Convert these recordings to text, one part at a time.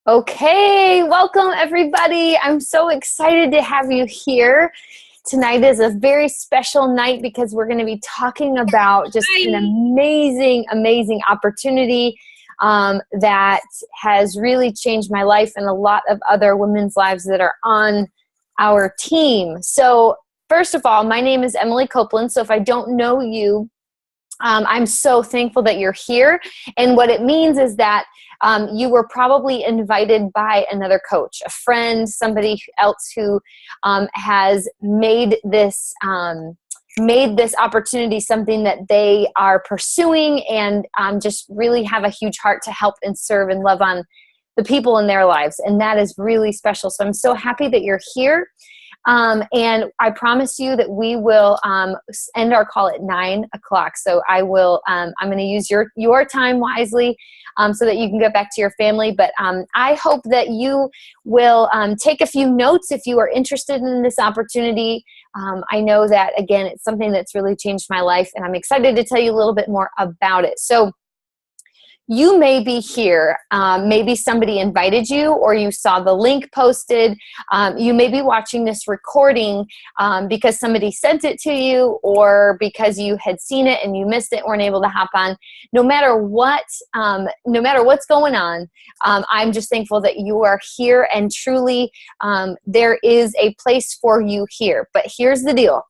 Okay, welcome everybody. I'm so excited to have you here. Tonight is a very special night because we're going to be talking about just an amazing opportunity that has really changed my life and a lot of other women's lives that are on our team. So first of all, my name is Emily Copeland. So if I don't know you, I'm so thankful that you're here. And what it means is that you were probably invited by another coach, a friend, somebody else who has made this opportunity something that they are pursuing and just really have a huge heart to help and serve and love on the people in their lives. And that is really special. So I'm so happy that you're here. And I promise you that we will end our call at 9 o'clock. So I'm going to use your time wisely so that you can get back to your family. But I hope that you will take a few notes if you are interested in this opportunity. I know that, again, it's something that's really changed my life, and I'm excited to tell you a little bit more about it. So you may be here, maybe somebody invited you or you saw the link posted. You may be watching this recording because somebody sent it to you or because you had seen it and you missed it, weren't able to hop on. No matter what's going on, I'm just thankful that you are here, and truly there is a place for you here. But here's the deal.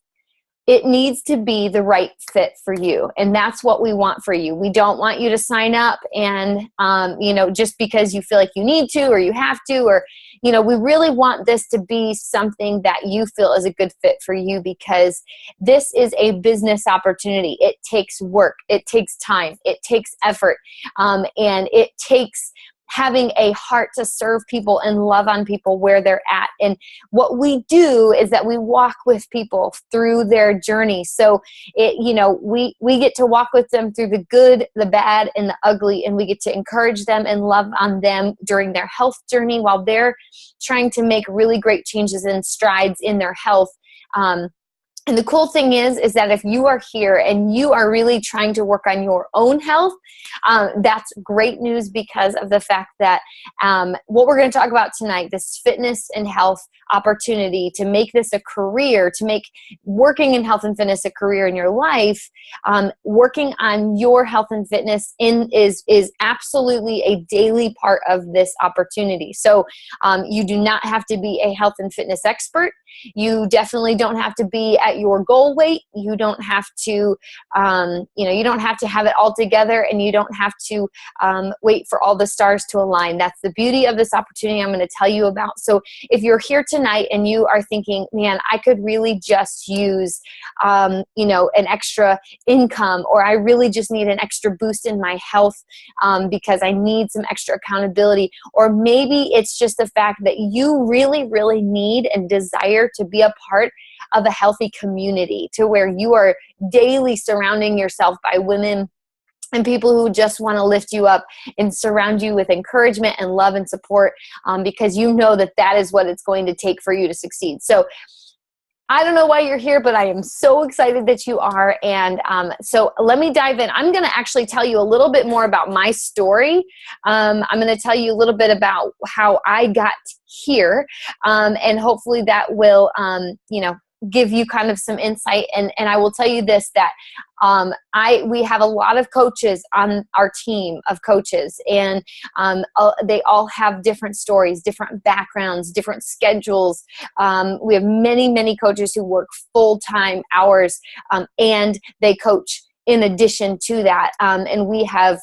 It needs to be the right fit for you. And that's what we want for you. We don't want you to sign up and, just because you feel like you need to or you have to, or, we really want this to be something that you feel is a good fit for you, because this is a business opportunity. It takes work. It takes time. It takes effort. And it takes having a heart to serve people and love on people where they're at. And what we do is that we walk with people through their journey. So we get to walk with them through the good, the bad, and the ugly, and we get to encourage them and love on them during their health journey while they're trying to make really great changes and strides in their health. And the cool thing is that if you are here and you are really trying to work on your own health, that's great news, because of the fact that what we're going to talk about tonight, this fitness and health opportunity, to make this a career, to make working in health and fitness a career in your life, working on your health and fitness is absolutely a daily part of this opportunity. So you do not have to be a health and fitness expert. You definitely don't have to be at your goal weight. You don't have to, you don't have to have it all together, and you don't have to wait for all the stars to align. That's the beauty of this opportunity I'm going to tell you about. So if you're here tonight and you are thinking, man, I could really just use, an extra income, or I really just need an extra boost in my health because I need some extra accountability, or maybe it's just the fact that you really, really need and desire to be a part of a healthy community, to where you are daily surrounding yourself by women and people who just want to lift you up and surround you with encouragement and love and support, because you know that is what it's going to take for you to succeed. So I don't know why you're here, but I am so excited that you are. And so let me dive in. I'm going to actually tell you a little bit more about my story. I'm going to tell you a little bit about how I got here, and hopefully that will, give you kind of some insight. And I will tell you this, that we have a lot of coaches on our team of coaches, and they all have different stories, different backgrounds, different schedules. We have many coaches who work full-time hours, and they coach in addition to that. And we have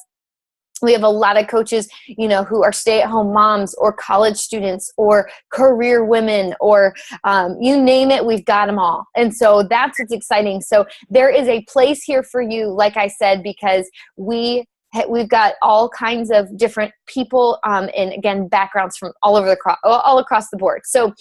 a lot of coaches, who are stay-at-home moms or college students or career women, or you name it, we've got them all. And so that's what's exciting. So there is a place here for you, like I said, because we've got all kinds of different people, and again, backgrounds from all across the board. So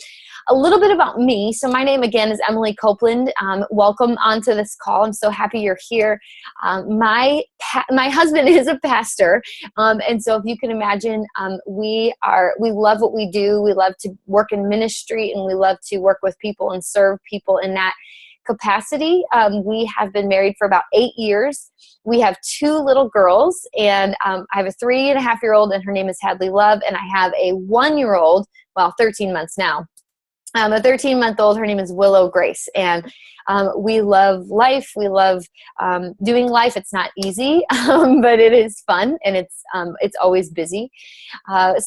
a little bit about me. So my name, again, is Emily Copeland. Welcome onto this call. I'm so happy you're here. My husband is a pastor. And so if you can imagine, we love what we do. We love to work in ministry, and we love to work with people and serve people in that capacity, we have been married for about 8 years. We have 2 little girls, and I have a 3.5-year-old, and her name is Hadley Love, and I have a 1-year-old, well, 13 months now. A 13-month-old, her name is Willow Grace, and we love life. We love doing life. It's not easy, but it is fun, and it's always busy.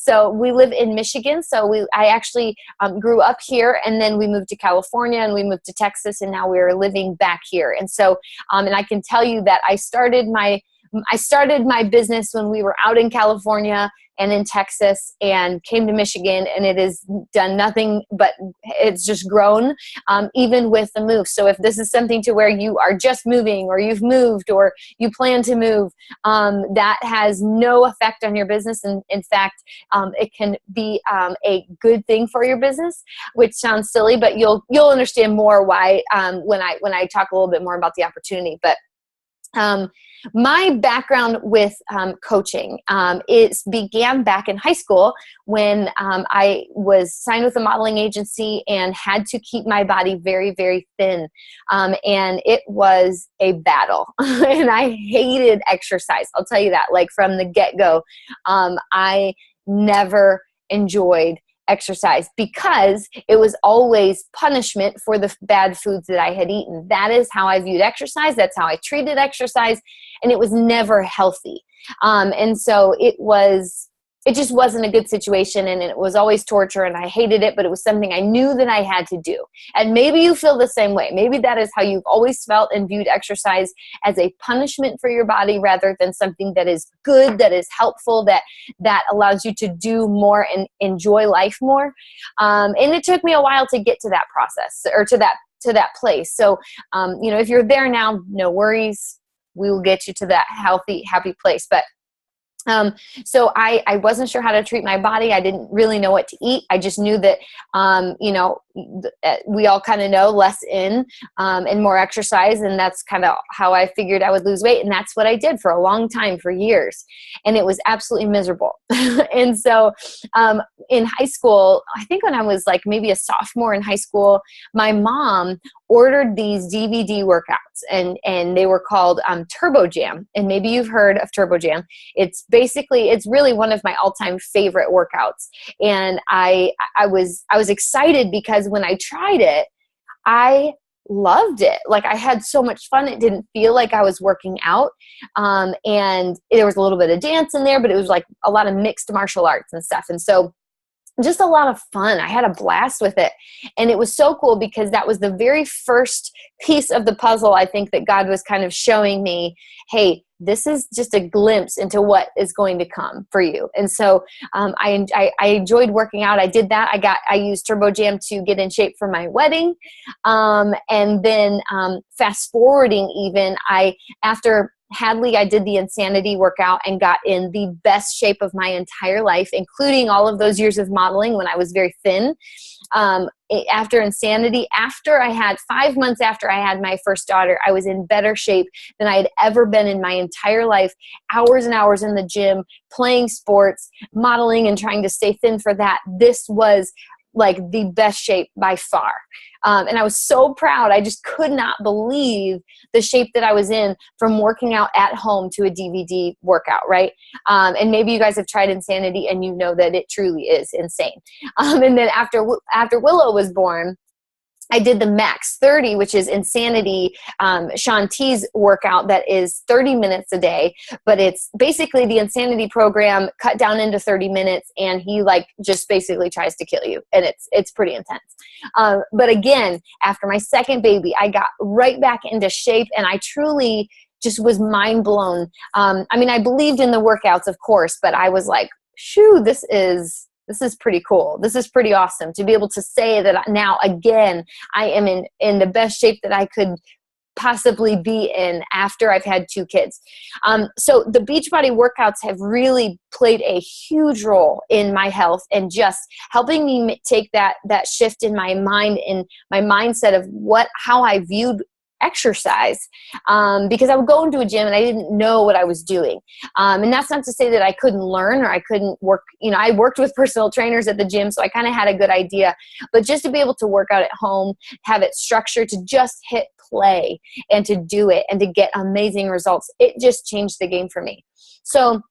So we live in Michigan. So I actually grew up here, and then we moved to California, and we moved to Texas, and now we're living back here. And so, and I can tell you that I started my business when we were out in California and in Texas, and came to Michigan, and it has done nothing but it's just grown, even with the move. So if this is something to where you are just moving, or you've moved, or you plan to move, that has no effect on your business. And in fact, it can be a good thing for your business, which sounds silly, but you'll understand more why when I talk a little bit more about the opportunity. But my background with coaching, it began back in high school when I was signed with a modeling agency and had to keep my body very, very thin. And it was a battle. And I hated exercise. I'll tell you that, like from the get-go. I never enjoyed exercise because it was always punishment for the bad foods that I had eaten. That is how I viewed exercise. That's how I treated exercise. And it was never healthy. And so it just wasn't a good situation, and it was always torture, and I hated it, but it was something I knew that I had to do. And maybe you feel the same way. Maybe that is how you've always felt and viewed exercise, as a punishment for your body rather than something that is good, that is helpful, that allows you to do more and enjoy life more. And it took me a while to get to that process, or to that place. So, if you're there now, no worries. We will get you to that healthy, happy place. But so I wasn't sure how to treat my body. I didn't really know what to eat. I just knew that, we all kind of know less in and more exercise. And that's kind of how I figured I would lose weight. And that's what I did for a long time, for years. And it was absolutely miserable. And so in high school, I think when I was like maybe a sophomore in high school, my mom ordered these DVD workouts, and they were called Turbo Jam. And maybe you've heard of Turbo Jam. It's really one of my all-time favorite workouts. And I was excited because when I tried it, I loved it. Like, I had so much fun. It didn't feel like I was working out. And there was a little bit of dance in there, but it was like a lot of mixed martial arts and stuff. And so just a lot of fun. I had a blast with it. And it was so cool because that was the very first piece of the puzzle, I think, that God was kind of showing me, hey, this is just a glimpse into what is going to come for you. And so I enjoyed working out. I did that. I used Turbo Jam to get in shape for my wedding. And then fast forwarding even, after Hadley, I did the Insanity workout and got in the best shape of my entire life, including all of those years of modeling when I was very thin. After Insanity, after I had 5 months after I had my first daughter, I was in better shape than I had ever been in my entire life. Hours and hours in the gym, playing sports, modeling, and trying to stay thin for that. This was like the best shape by far. And I was so proud. I just could not believe the shape that I was in from working out at home to a DVD workout, right? And maybe you guys have tried Insanity and you know that it truly is insane. And then after Willow was born, I did the Max 30, which is Insanity, Shaun T's workout that is 30 minutes a day, but it's basically the Insanity program cut down into 30 minutes, and he just basically tries to kill you, and it's pretty intense. But again, after my second baby, I got right back into shape, and I truly just was mind blown. I believed in the workouts, of course, but I was like, shoo, this is pretty cool. This is pretty awesome to be able to say that now, again, I am in the best shape that I could possibly be in after I've had 2 kids. So the Beachbody workouts have really played a huge role in my health and just helping me take that shift in my mind, in my mindset of how I viewed exercise, because I would go into a gym and I didn't know what I was doing. And that's not to say that I couldn't learn or I couldn't work. I worked with personal trainers at the gym, so I kind of had a good idea. But just to be able to work out at home, have it structured, to just hit play and to do it and to get amazing results, it just changed the game for me. So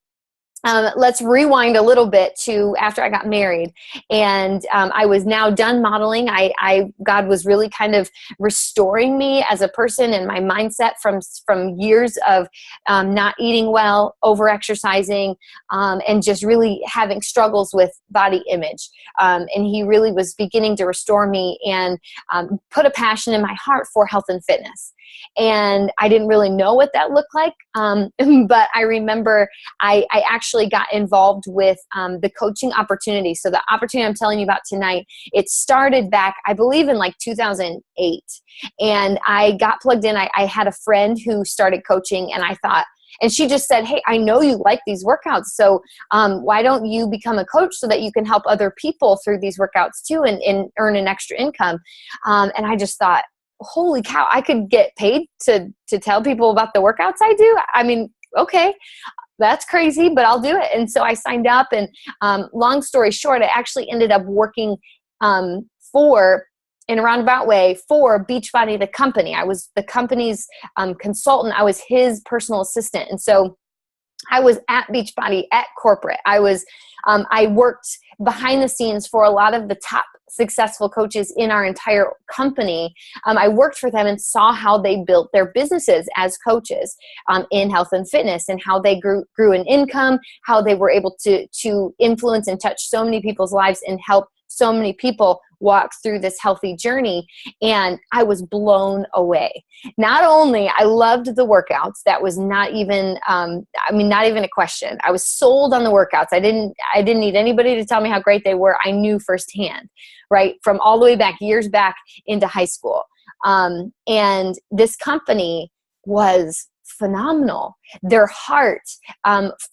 let's rewind a little bit to after I got married, and I was now done modeling. God was really kind of restoring me as a person and my mindset from years of not eating well, over exercising, and just really having struggles with body image. And He really was beginning to restore me and put a passion in my heart for health and fitness. And I didn't really know what that looked like, but I remember I actually got involved with the coaching opportunity. So the opportunity I'm telling you about tonight, it started back, I believe, in like 2008. And I got plugged in. I had a friend who started coaching, and I thought, and she just said, hey, I know you like these workouts, so why don't you become a coach so that you can help other people through these workouts too and earn an extra income? And I just thought, holy cow, I could get paid to tell people about the workouts I do? I mean, okay, that's crazy, but I'll do it. And so I signed up, and long story short, I actually ended up working in a roundabout way for Beachbody, the company. I was the company's consultant. I was his personal assistant. And so I was at Beachbody at corporate. I worked behind the scenes for a lot of the top successful coaches in our entire company. I worked for them and saw how they built their businesses as coaches in health and fitness, and how they grew in income, how they were able to influence and touch so many people's lives and help so many people walk through this healthy journey. And I was blown away. Not only I loved the workouts, that was not even, not even a question. I was sold on the workouts. I didn't need anybody to tell me how great they were. I knew firsthand, right? From all the way back, years back into high school. And this company was phenomenal. Their heart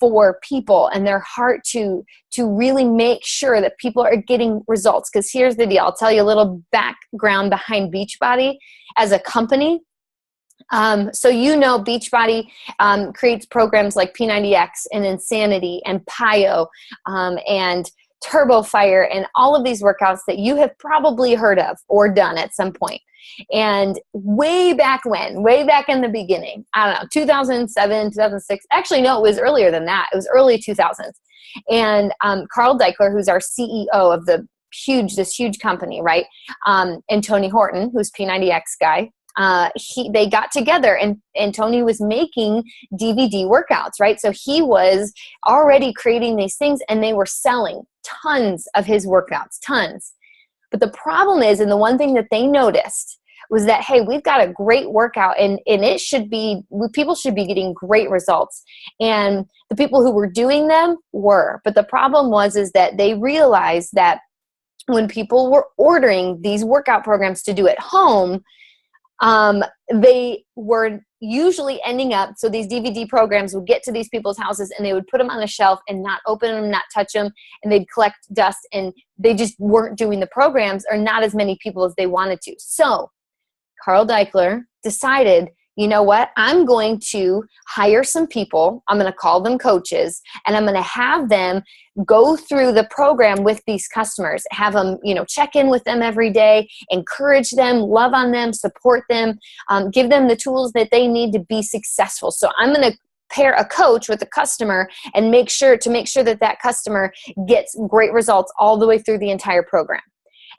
for people, and their heart to really make sure that people are getting results. Because here's the deal. I'll tell you a little background behind Beachbody as a company. So Beachbody creates programs like P90X and Insanity and PiYo and Turbo Fire and all of these workouts that you have probably heard of or done at some point. And way back in the beginning, I don't know, 2007, 2006, actually, no, it was earlier than that. It was early 2000s. And Carl Daikeler, who's our CEO of this huge company, right? And Tony Horton, who's P90X guy, they got together, and Tony was making DVD workouts, right? So he was already creating these things, and they were selling tons of his workouts, tons. But the problem is, and the one thing that they noticed was that, hey, we've got a great workout, and people should be getting great results. And the people who were doing them were. But the problem is that they realized that when people were ordering these workout programs to do at home, they were usually ending up, so these DVD programs would get to these people's houses, and they would put them on a shelf and not open them, not touch them, and they'd collect dust, and they just weren't doing the programs, or not as many people as they wanted to. So Carl Daikeler decided, you know what? I'm going to hire some people. I'm going to call them coaches, and I'm going to have them go through the program with these customers, have them, check in with them every day, encourage them, love on them, support them, give them the tools that they need to be successful. So I'm going to pair a coach with a customer and make sure that customer gets great results all the way through the entire program.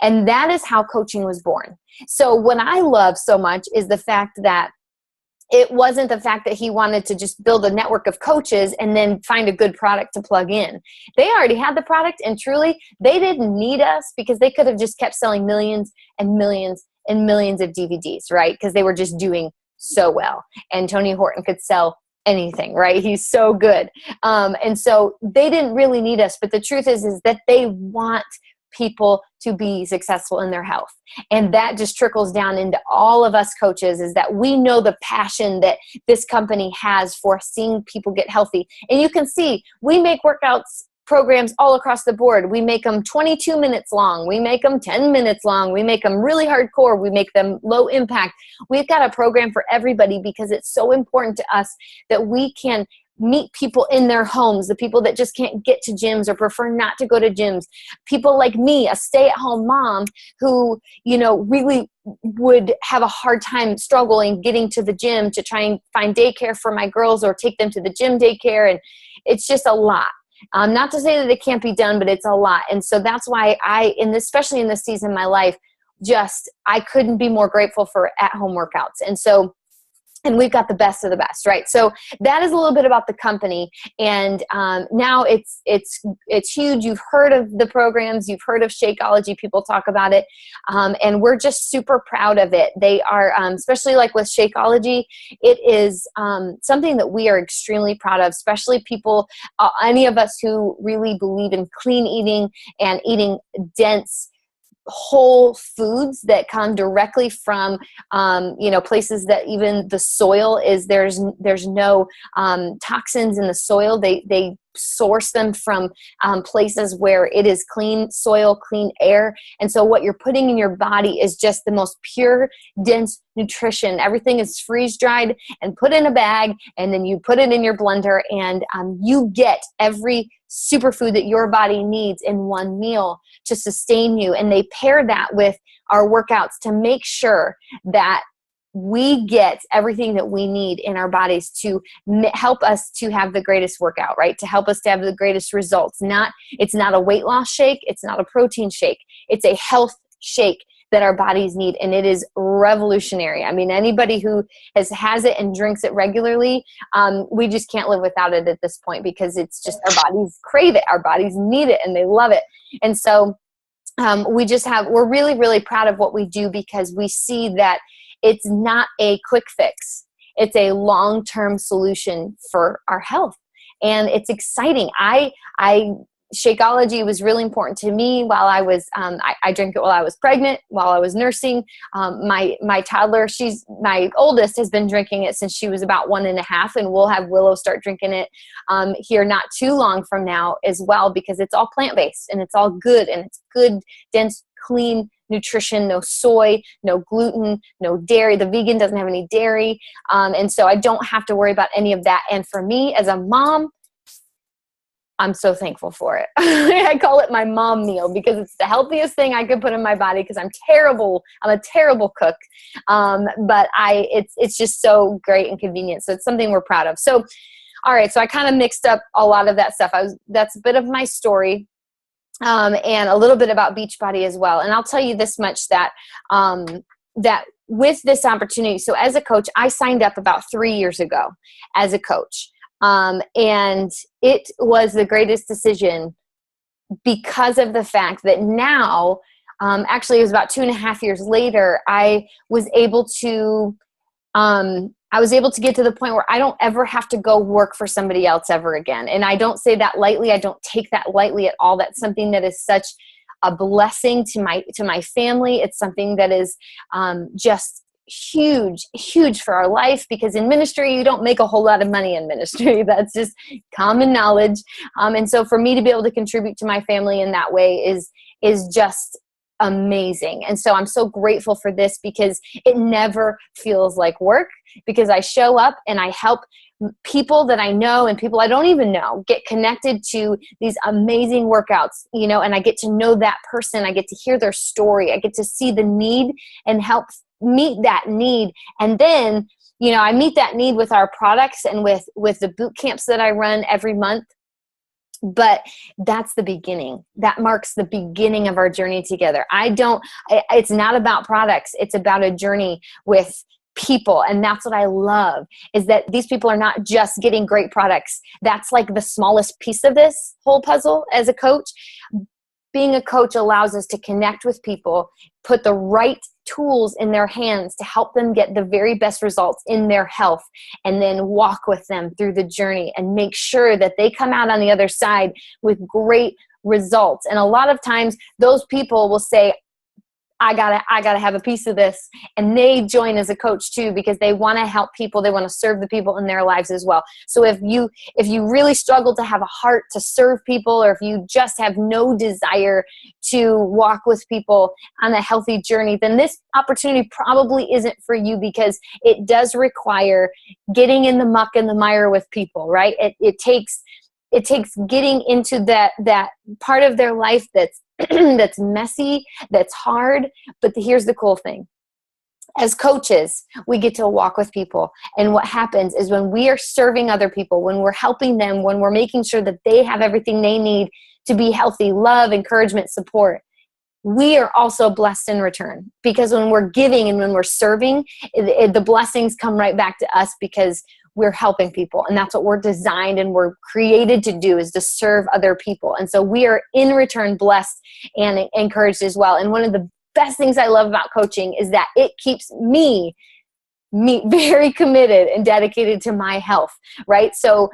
And that is how coaching was born. So what I love so much is the fact that it wasn't the fact that he wanted to just build a network of coaches and then find a good product to plug in. They already had the product, and truly, they didn't need us, because they could have just kept selling millions and millions and millions of DVDs, right? Because they were just doing so well. And Tony Horton could sell anything, right? He's so good. And so they didn't really need us. But the truth is that they want people to be successful in their health. And that just trickles down into all of us coaches, is that we know the passion that this company has for seeing people get healthy. And you can see we make workouts programs all across the board. We make them 22 minutes long. We make them 10 minutes long. We make them really hardcore. We make them low impact. We've got a program for everybody because it's so important to us that we can meet people in their homes, the people that just can't get to gyms or prefer not to go to gyms. People like me, a stay-at-home mom who, really would have a hard time struggling getting to the gym to try and find daycare for my girls or take them to the gym daycare. And it's just a lot. Not to say that it can't be done, but it's a lot. And so that's why especially in this season of my life, I couldn't be more grateful for at-home workouts. And we've got the best of the best, right? So that is a little bit about the company. And now it's huge. You've heard of the programs. You've heard of Shakeology. People talk about it. And we're just super proud of it. They are, especially like with Shakeology, it is something that we are extremely proud of, especially people, any of us who really believe in clean eating and eating dense, whole foods that come directly from places that even the soil is there's no toxins in the soil. They source them from places where it is clean soil, clean air. And so what you're putting in your body is just the most pure, dense nutrition. Everything is freeze dried and put in a bag, and then you put it in your blender, and you get every superfood that your body needs in one meal to sustain you. And they pair that with our workouts to make sure that we get everything that we need in our bodies to help us to have the greatest workout, right? To help us to have the greatest results. It's not a weight loss shake. It's not a protein shake. It's a health shake that our bodies need. And it is revolutionary. I mean, anybody who has it and drinks it regularly, we just can't live without it at this point, because it's just, our bodies crave it. Our bodies need it and they love it. And so we're really, really proud of what we do, because we see that it's not a quick fix. It's a long-term solution for our health. And it's exciting. Shakeology was really important to me while I was, I drank it while I was pregnant, while I was nursing. My toddler, my oldest, has been drinking it since she was about 1.5, and we'll have Willow start drinking it here not too long from now as well, because it's all plant-based and it's all good, and it's good, dense, clean nutrition, no soy, no gluten, no dairy. The vegan doesn't have any dairy. And so I don't have to worry about any of that. And for me as a mom, I'm so thankful for it. I call it my mom meal, because it's the healthiest thing I could put in my body, because I'm terrible. I'm a terrible cook. But it's just so great and convenient. So it's something we're proud of. So, all right. So I kind of mixed up a lot of that stuff. That's a bit of my story. And a little bit about Beachbody as well. And I'll tell you this much, that with this opportunity, so as a coach, I signed up about 3 years ago as a coach. And it was the greatest decision, because of the fact that now, actually it was about 2.5 years later, I was able to get to the point where I don't ever have to go work for somebody else ever again. And I don't say that lightly. I don't take that lightly at all. That's something that is such a blessing to my family. It's something that is just huge for our life, because in ministry, you don't make a whole lot of money in ministry. That's just common knowledge. And so for me to be able to contribute to my family in that way is just amazing. And so I'm so grateful for this, because it never feels like work, because I show up and I help people that I know and people I don't even know get connected to these amazing workouts, and I get to know that person. I get to hear their story. I get to see the need and help meet that need. And then, I meet that need with our products and with the boot camps that I run every month. But that's the beginning. That marks the beginning of our journey together. It's not about products. It's about a journey with people. And that's what I love, is that these people are not just getting great products. That's like the smallest piece of this whole puzzle as a coach. Being a coach allows us to connect with people, put the right tools in their hands to help them get the very best results in their health, and then walk with them through the journey and make sure that they come out on the other side with great results. And a lot of times those people will say, I gotta have a piece of this. And they join as a coach too, because they want to help people. They want to serve the people in their lives as well. So if you really struggle to have a heart to serve people, or if you just have no desire to walk with people on a healthy journey, then this opportunity probably isn't for you, because it does require getting in the muck and the mire with people, right? It takes getting into that part of their life that's that's messy, that's hard. But here's the cool thing. As coaches, we get to walk with people. And what happens is, when we are serving other people, when we're helping them, when we're making sure that they have everything they need to be healthy, love, encouragement, support, we are also blessed in return. Because when we're giving and when we're serving, the blessings come right back to us, because we're helping people. And that's what we're designed and we're created to do, is to serve other people. And so we are in return blessed and encouraged as well. And one of the best things I love about coaching is that it keeps me very committed and dedicated to my health, right? So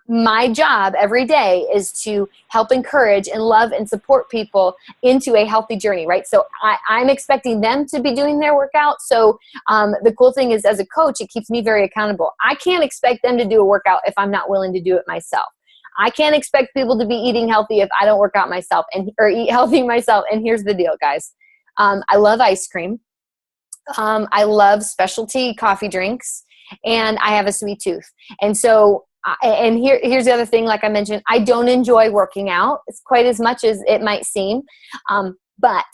my job every day is to help encourage and love and support people into a healthy journey, right? So I'm expecting them to be doing their workout. So the cool thing is, as a coach, it keeps me very accountable. I can't expect them to do a workout if I'm not willing to do it myself. I can't expect people to be eating healthy if I don't work out myself or eat healthy myself. And here's the deal, guys. I love ice cream. I love specialty coffee drinks, and I have a sweet tooth. And so, and here's the other thing, like I mentioned, I don't enjoy working out. It's quite as much as it might seem, but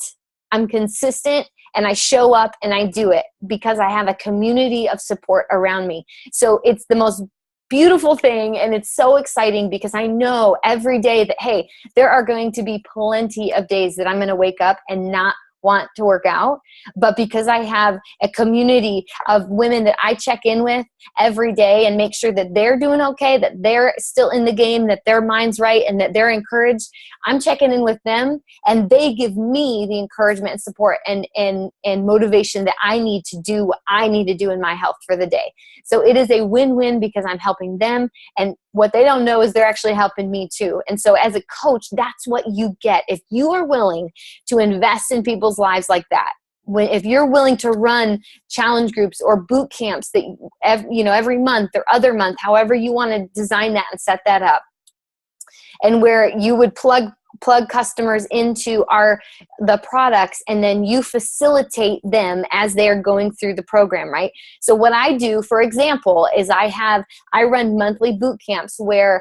I'm consistent and I show up and I do it because I have a community of support around me. So it's the most beautiful thing, and it's so exciting because I know every day that, hey, there are going to be plenty of days that I'm going to wake up and not want to work out, but because I have a community of women that I check in with every day and make sure that they're doing okay, that they're still in the game, that their mind's right, and that they're encouraged, I'm checking in with them, and they give me the encouragement and support and motivation that I need to do what I need to do in my health for the day. So it is a win-win because I'm helping them, and what they don't know is they're actually helping me too. And so as a coach, that's what you get if you are willing to invest in people's lives like that. If you're willing to run challenge groups or boot camps that every month or other month, however you want to design that and set that up, and where you would plug customers into the products, and then you facilitate them as they're going through the program, right? So what I do, for example, is I run monthly boot camps where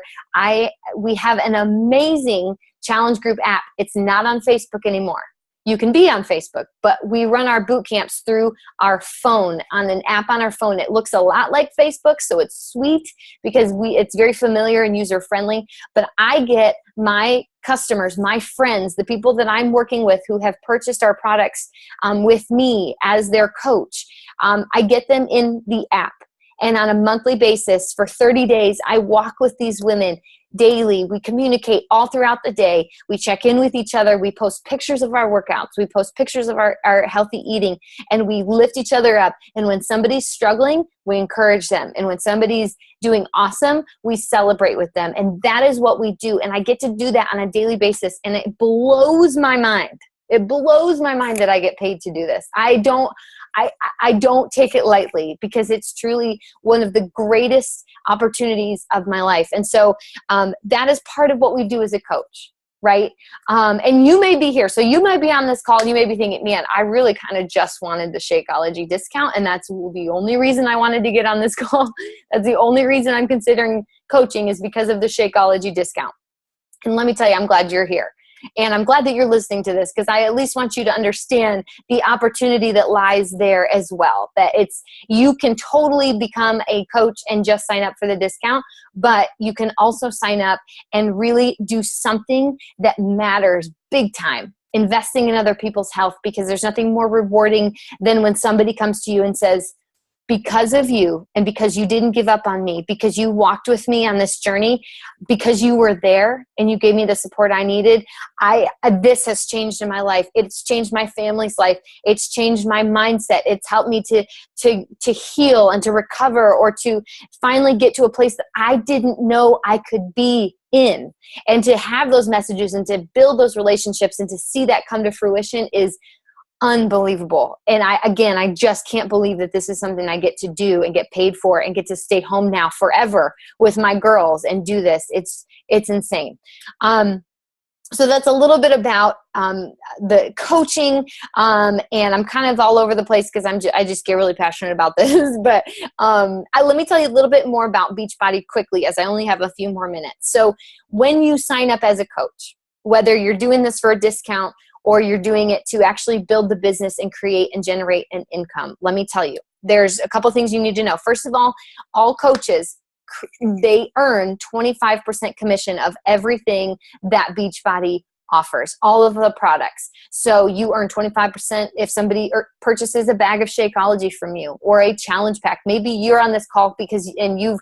we have an amazing challenge group app. It's not on Facebook anymore. You can be on Facebook, but we run our boot camps through our phone, on an app on our phone. It looks a lot like Facebook, so it's sweet because it's very familiar and user friendly. But I get my customers, my friends, the people that I'm working with who have purchased our products with me as their coach, I get them in the app. And on a monthly basis for 30 days, I walk with these women daily. We communicate all throughout the day. We check in with each other. We post pictures of our workouts. We post pictures of our healthy eating, and we lift each other up. And when somebody's struggling, we encourage them. And when somebody's doing awesome, we celebrate with them. And that is what we do. And I get to do that on a daily basis. And it blows my mind. It blows my mind that I get paid to do this. I don't take it lightly because it's truly one of the greatest opportunities of my life. And so that is part of what we do as a coach, right? And you may be here. So you might be on this call and you may be thinking, man, I really kind of just wanted the Shakeology discount. And that's the only reason I wanted to get on this call. That's the only reason I'm considering coaching, is because of the Shakeology discount. And let me tell you, I'm glad you're here. And I'm glad that you're listening to this, because I at least want you to understand the opportunity that lies there as well. That you can totally become a coach and just sign up for the discount, but you can also sign up and really do something that matters big time. Investing in other people's health, because there's nothing more rewarding than when somebody comes to you and says, because of you and because you didn't give up on me, because you walked with me on this journey, because you were there and you gave me the support I needed, this has changed in my life. It's changed my family's life. It's changed my mindset. It's helped me to heal and to recover, or to finally get to a place that I didn't know I could be in. And to have those messages and to build those relationships and to see that come to fruition is unbelievable. And I just can't believe that this is something I get to do and get paid for and get to stay home now forever with my girls and do this. It's insane. So that's a little bit about the coaching, and I'm kind of all over the place because I just get really passionate about this. But let me tell you a little bit more about Beachbody quickly, as I only have a few more minutes. So when you sign up as a coach, whether you're doing this for a discount or you're doing it to actually build the business and create and generate an income, let me tell you, there's a couple things you need to know. First of all coaches, they earn 25% commission of everything that Beachbody offers, all of the products. So you earn 25% if somebody purchases a bag of Shakeology from you or a challenge pack. Maybe you're on this call and you've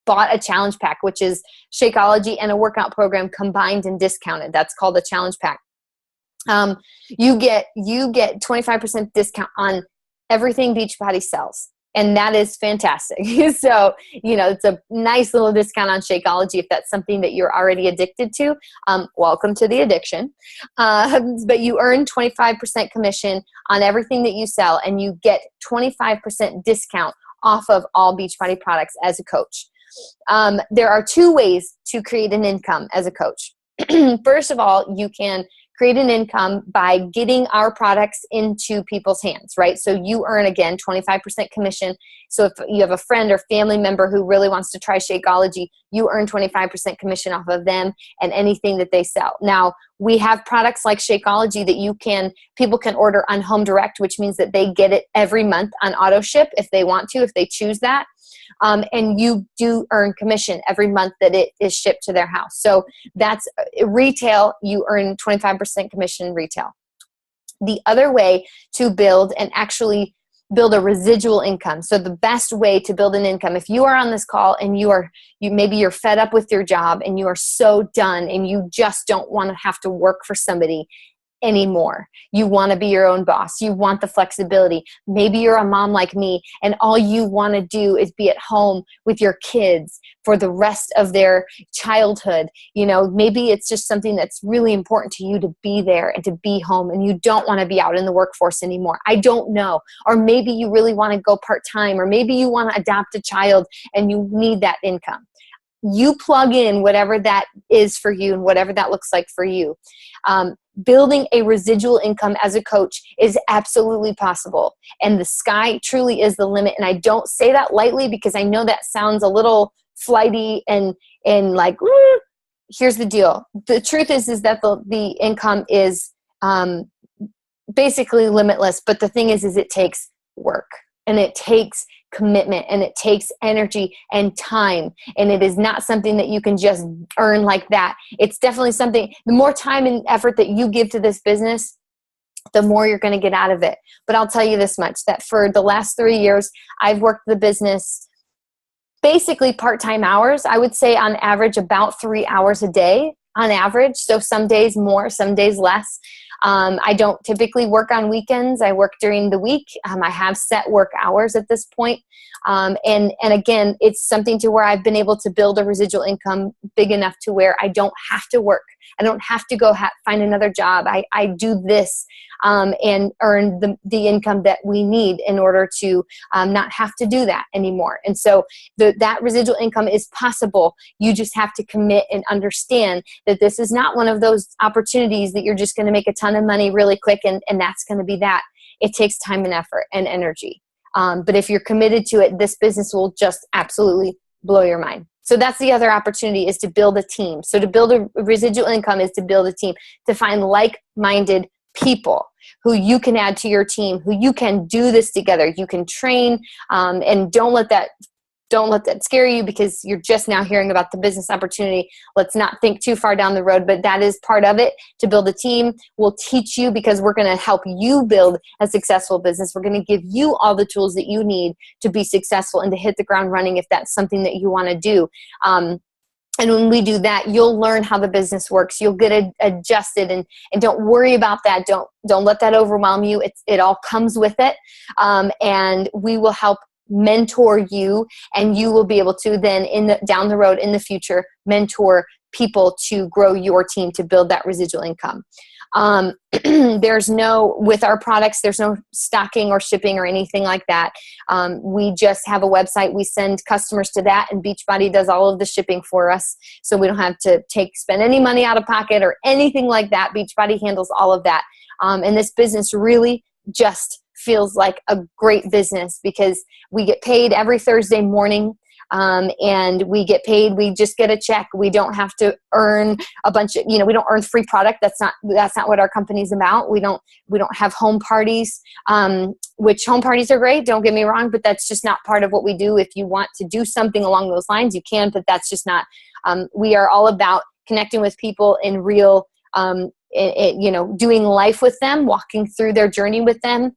bought a challenge pack, which is Shakeology and a workout program combined and discounted. That's called a challenge pack. You get 25% discount on everything Beachbody sells. And that is fantastic. So, it's a nice little discount on Shakeology if that's something that you're already addicted to. Welcome to the addiction. But you earn 25% commission on everything that you sell, and you get 25% discount off of all Beachbody products as a coach. There are two ways to create an income as a coach. First of all, you can create an income by getting our products into people's hands, right? So you earn, again, 25% commission. So if you have a friend or family member who really wants to try Shakeology, you earn 25% commission off of them and anything that they sell. Now, we have products like Shakeology that people can order on Home Direct, which means that they get it every month on auto ship if they want to, if they choose that. And you do earn commission every month that it is shipped to their house. So that's retail. You earn 25% commission retail. The other way to build and actually build a residual income. So the best way to build an income, if you are on this call and maybe you're fed up with your job and you are so done and you just don't want to have to work for somebody anymore. You want to be your own boss. You want the flexibility. Maybe you're a mom like me and all you want to do is be at home with your kids for the rest of their childhood. Maybe it's just something that's really important to you to be there and to be home, and you don't want to be out in the workforce anymore. I don't know. Or maybe you really want to go part-time, or maybe you want to adopt a child and you need that income. You plug in whatever that is for you and whatever that looks like for you. Building a residual income as a coach is absolutely possible. And the sky truly is the limit. And I don't say that lightly because I know that sounds a little flighty and like, woo. Here's the deal. The truth is that the income is basically limitless. But the thing is it takes work and it takes commitment and it takes energy and time, and it is not something that you can just earn like that. It's definitely something, the more time and effort that you give to this business, the more you're going to get out of it. But I'll tell you this much, that for the last 3 years, I've worked the business basically part-time hours. I would say on average about 3 hours a day on average. So some days more, some days less. I don't typically work on weekends. I work during the week. I have set work hours at this point. And again, it's something to where I've been able to build a residual income big enough to where I don't have to work. I don't have to go find another job. I do this and earn the income that we need in order to not have to do that anymore. And so that residual income is possible. You just have to commit and understand that this is not one of those opportunities that you're just going to make a ton of money really quick and that's going to be that. It takes time and effort and energy. But if you're committed to it, this business will just absolutely blow your mind. So that's the other opportunity, is to build a team. So to build a residual income is to build a team, to find like-minded people who you can add to your team, who you can do this together. You can train, and don't let that scare you because you're just now hearing about the business opportunity. Let's not think too far down the road, but that is part of it. To build a team, we'll teach you because we're going to help you build a successful business. We're going to give you all the tools that you need to be successful and to hit the ground running if that's something that you want to do. And when we do that, you'll learn how the business works. You'll get adjusted, and don't worry about that. Don't let that overwhelm you. It all comes with it. And we will help mentor you, and you will be able to then down the road in the future mentor people to grow your team to build that residual income. With our products, there's no stocking or shipping or anything like that. We just have a website. We send customers to that, and Beachbody does all of the shipping for us. So we don't have to spend any money out of pocket or anything like that. Beachbody handles all of that. And this business really just feels like a great business because we get paid every Thursday morning. And we get paid, we just get a check. We don't have to earn a bunch of, we don't earn free product. That's not what our company's about. We don't have home parties, which home parties are great. Don't get me wrong, but that's just not part of what we do. If you want to do something along those lines, you can, but that's just not, we are all about connecting with people in real, doing life with them, walking through their journey with them,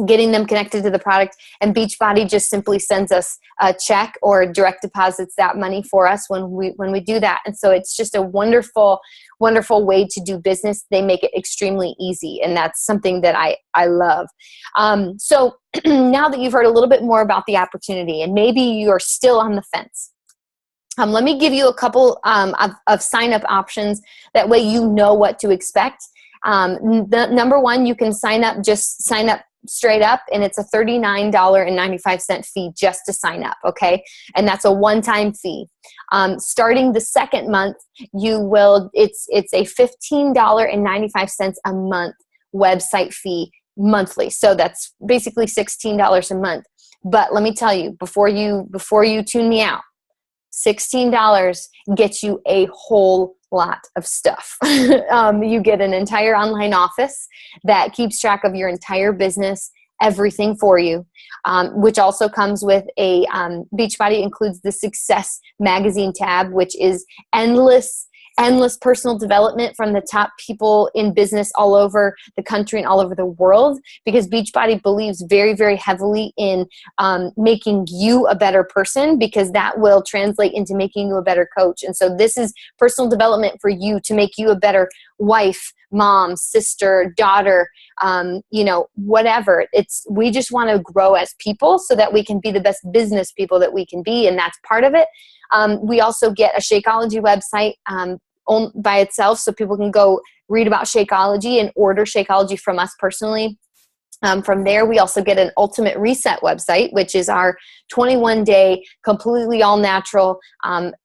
getting them connected to the product, and Beachbody just simply sends us a check or direct deposits that money for us when we do that. And so it's just a wonderful, wonderful way to do business. They make it extremely easy, and that's something that I love. So now that you've heard a little bit more about the opportunity, and maybe you're still on the fence, let me give you a couple of sign-up options. That way you know what to expect. Number one, you can sign up straight up, and it's a $39.95 fee just to sign up, okay? And that's a one-time fee. Starting the second month, it's a $15.95 a month website fee monthly. So that's basically $16 a month. But let me tell you, before you tune me out, $16 gets you a whole lot of stuff. You get an entire online office that keeps track of your entire business, everything for you, which also comes with a Beachbody includes the Success Magazine tab, which is endless personal development from the top people in business all over the country and all over the world, because Beachbody believes very, very heavily in making you a better person, because that will translate into making you a better coach. And so this is personal development for you to make you a better wife, mom, sister, daughter, whatever. We just want to grow as people so that we can be the best business people that we can be, and that's part of it. We also get a Shakeology website by itself, so people can go read about Shakeology and order Shakeology from us personally. From there, we also get an Ultimate Reset website, which is our 21-day, completely all-natural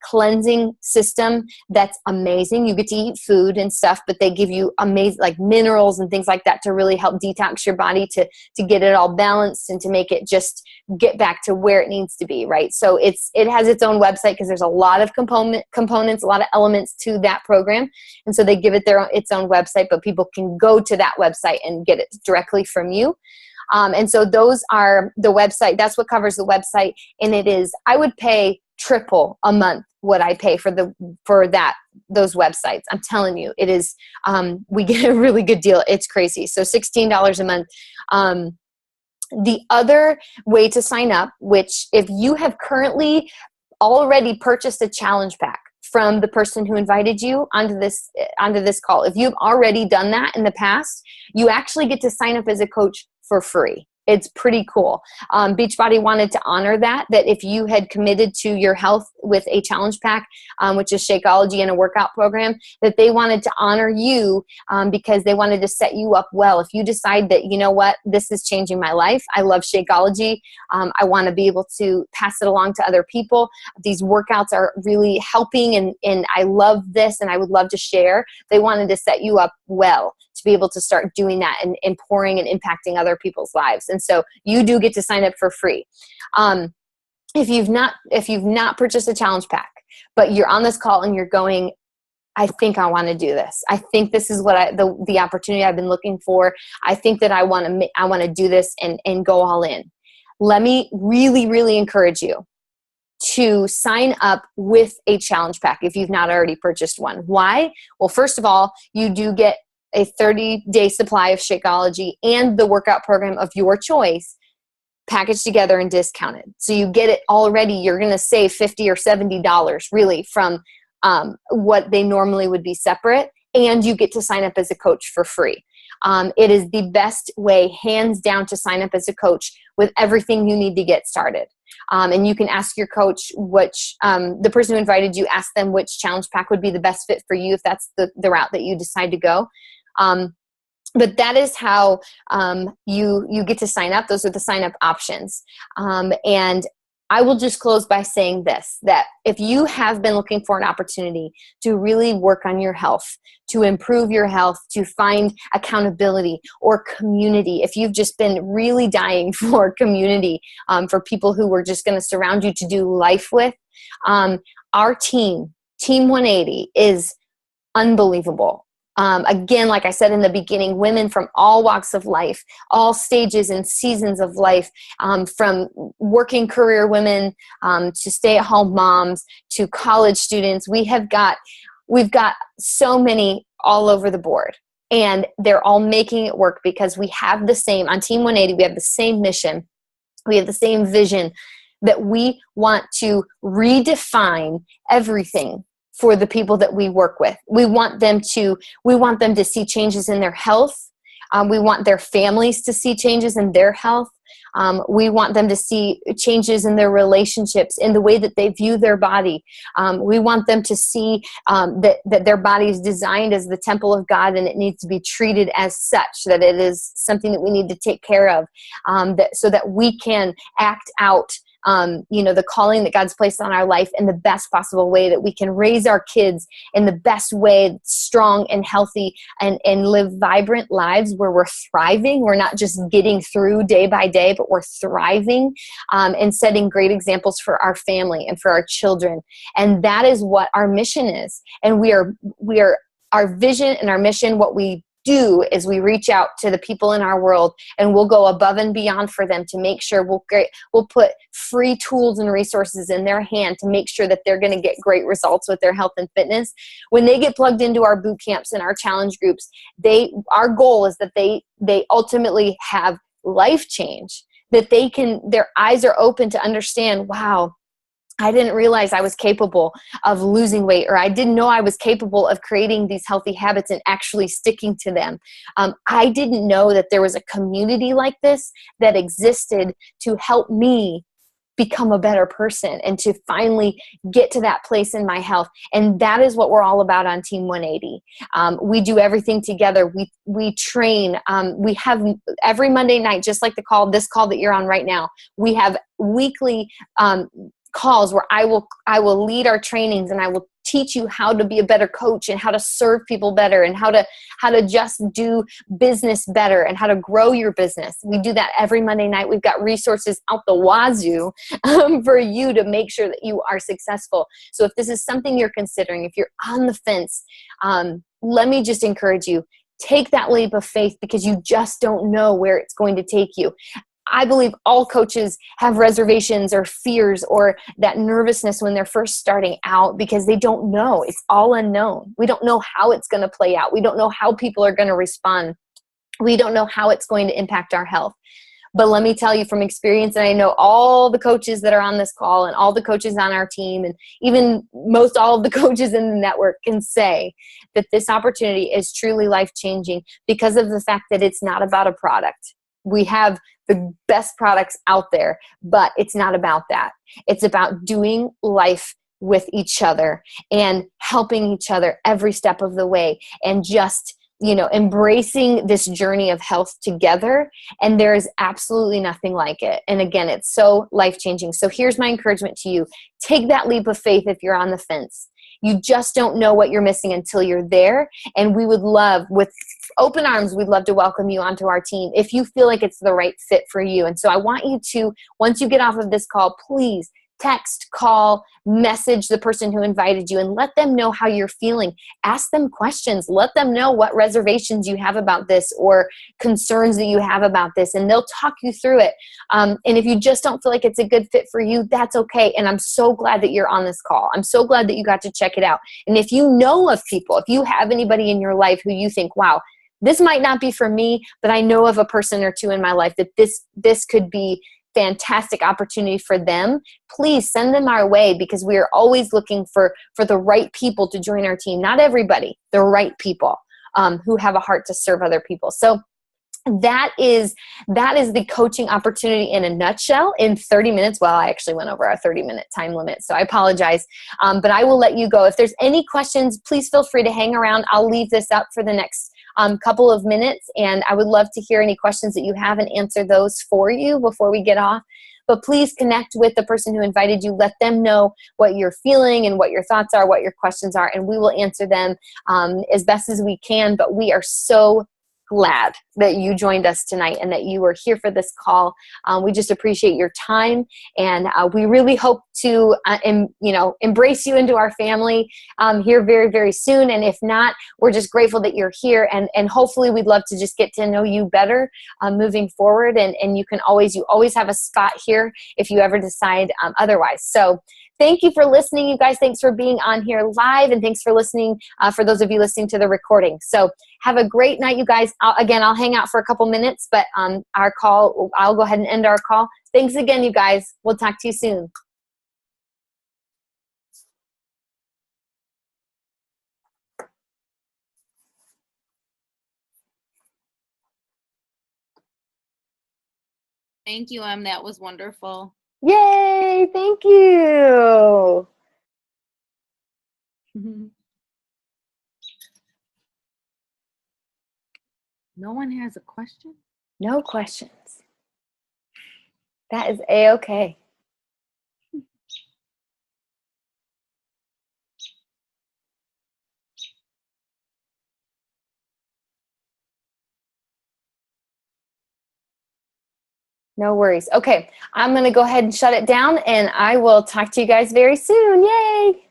cleansing system that's amazing. You get to eat food and stuff, but they give you amazing, like minerals and things like that to really help detox your body, to get it all balanced and to make it just get back to where it needs to be, right? So it has its own website because there's a lot of components, a lot of elements to that program. And so they give it its own website, but people can go to that website and get it directly from you. And so those are the website. That's what covers the website. And it is, I would pay triple a month what I pay for those websites. I'm telling you, it is, we get a really good deal. It's crazy. So $16 a month. The other way to sign up, which if you have currently already purchased a challenge pack from the person who invited you onto this call, if you've already done that in the past, you actually get to sign up as a coach for free. It's pretty cool. Beachbody wanted to honor that if you had committed to your health with a challenge pack, which is Shakeology and a workout program, that they wanted to honor you because they wanted to set you up well. If you decide that, you know what, this is changing my life, I love Shakeology, I want to be able to pass it along to other people, these workouts are really helping, and I love this and I would love to share. They wanted to set you up well to be able to start doing that and pouring and impacting other people's lives. And so you do get to sign up for free. If you've not purchased a challenge pack, but you're on this call and you're going, I think I want to do this. I think this is what the opportunity I've been looking for. I think that I want to do this and go all in. Let me really, really encourage you to sign up with a challenge pack if you've not already purchased one. Why? Well, first of all, you do get a 30-day supply of Shakeology and the workout program of your choice packaged together and discounted. So you get it already. You're going to save $50 or $70 really from what they normally would be separate, and you get to sign up as a coach for free. It is the best way, hands down, to sign up as a coach with everything you need to get started. And you can ask your coach which, the person who invited you, ask them which challenge pack would be the best fit for you if that's the route that you decide to go. But that is how you get to sign up. Those are the sign up options. And I will just close by saying this, that if you have been looking for an opportunity to really work on your health, to improve your health, to find accountability or community, if you've just been really dying for community, for people who are just going to surround you to do life with, our Team 180 is unbelievable. Again, like I said in the beginning, women from all walks of life, all stages and seasons of life, from working career women to stay-at-home moms to college students. We've got so many all over the board, and they're all making it work because we have the same, on Team 180, we have the same mission. We have the same vision that we want to redefine everything for the people that we work with. We want them to see changes in their health. We want their families to see changes in their health. We want them to see changes in their relationships, in the way that they view their body. We want them to see that their body is designed as the temple of God, and it needs to be treated as such, that it is something that we need to take care of, so that we can act out the calling that God's placed on our life in the best possible way, that we can raise our kids in the best way, strong and healthy, and live vibrant lives where we're thriving. We're not just getting through day by day, but we're thriving, and setting great examples for our family and for our children. And that is what our mission is. And we are our vision and our mission, what we do is we reach out to the people in our world, and we'll go above and beyond for them to make sure we'll put free tools and resources in their hand to make sure that they're going to get great results with their health and fitness. When they get plugged into our boot camps and our challenge groups, our goal is that they ultimately have life change, that their eyes are open to understand, wow, I didn't realize I was capable of losing weight, or I didn't know I was capable of creating these healthy habits and actually sticking to them. I didn't know that there was a community like this that existed to help me become a better person and to finally get to that place in my health. And that is what we're all about on Team 180. We do everything together. We train. We have every Monday night, just like this call that you're on right now, we have weekly calls where I will lead our trainings, and I will teach you how to be a better coach and how to serve people better and how to just do business better and how to grow your business. We do that every Monday night. We've got resources out the wazoo for you to make sure that you are successful. So if this is something you're considering, if you're on the fence, let me just encourage you, take that leap of faith, because you just don't know where it's going to take you. I believe all coaches have reservations or fears or that nervousness when they're first starting out, because they don't know. It's all unknown. We don't know how it's going to play out. We don't know how people are going to respond. We don't know how it's going to impact our health. But let me tell you from experience, and I know all the coaches that are on this call and all the coaches on our team, and even most all of the coaches in the network can say that this opportunity is truly life-changing because of the fact that it's not about a product. We have the best products out there, but it's not about that. It's about doing life with each other and helping each other every step of the way, and just, embracing this journey of health together. And there is absolutely nothing like it. And again, it's so life-changing. So here's my encouragement to you. Take that leap of faith if you're on the fence. You just don't know what you're missing until you're there. And we would love, with open arms, we'd love to welcome you onto our team if you feel like it's the right fit for you. And so I want you to, once you get off of this call, please text, call, message the person who invited you and let them know how you're feeling. Ask them questions. Let them know what reservations you have about this or concerns that you have about this, and they'll talk you through it. And if you just don't feel like it's a good fit for you, that's okay. And I'm so glad that you're on this call. I'm so glad that you got to check it out. And if you know of people, if you have anybody in your life who you think, wow, this might not be for me, but I know of a person or two in my life that this could be fantastic opportunity for them, please send them our way, because we are always looking for the right people to join our team. Not everybody, the right people who have a heart to serve other people. So that is the coaching opportunity in a nutshell in 30 minutes. Well, I actually went over our 30-minute time limit, so I apologize. But I will let you go. If there's any questions, please feel free to hang around. I'll leave this up for the next couple of minutes, and I would love to hear any questions that you have and answer those for you before we get off. But please connect with the person who invited you. Let them know what you're feeling and what your thoughts are, what your questions are, and we will answer them as best as we can. But we are so glad that you joined us tonight and that you were here for this call. We just appreciate your time, and we really hope to embrace you into our family here very, very soon. And if not, we're just grateful that you're here, and hopefully we'd love to just get to know you better moving forward. And you always have a spot here if you ever decide otherwise. So thank you for listening, you guys. Thanks for being on here live, and thanks for listening for those of you listening to the recording. So have a great night, you guys. I'll hang out for a couple minutes, but I'll go ahead and end our call. Thanks again, you guys. We'll talk to you soon. Thank you, Em. That was wonderful. Yay! Thank you. No one has a question? No questions. That is A-okay. No worries. Okay, I'm going to go ahead and shut it down, and I will talk to you guys very soon. Yay!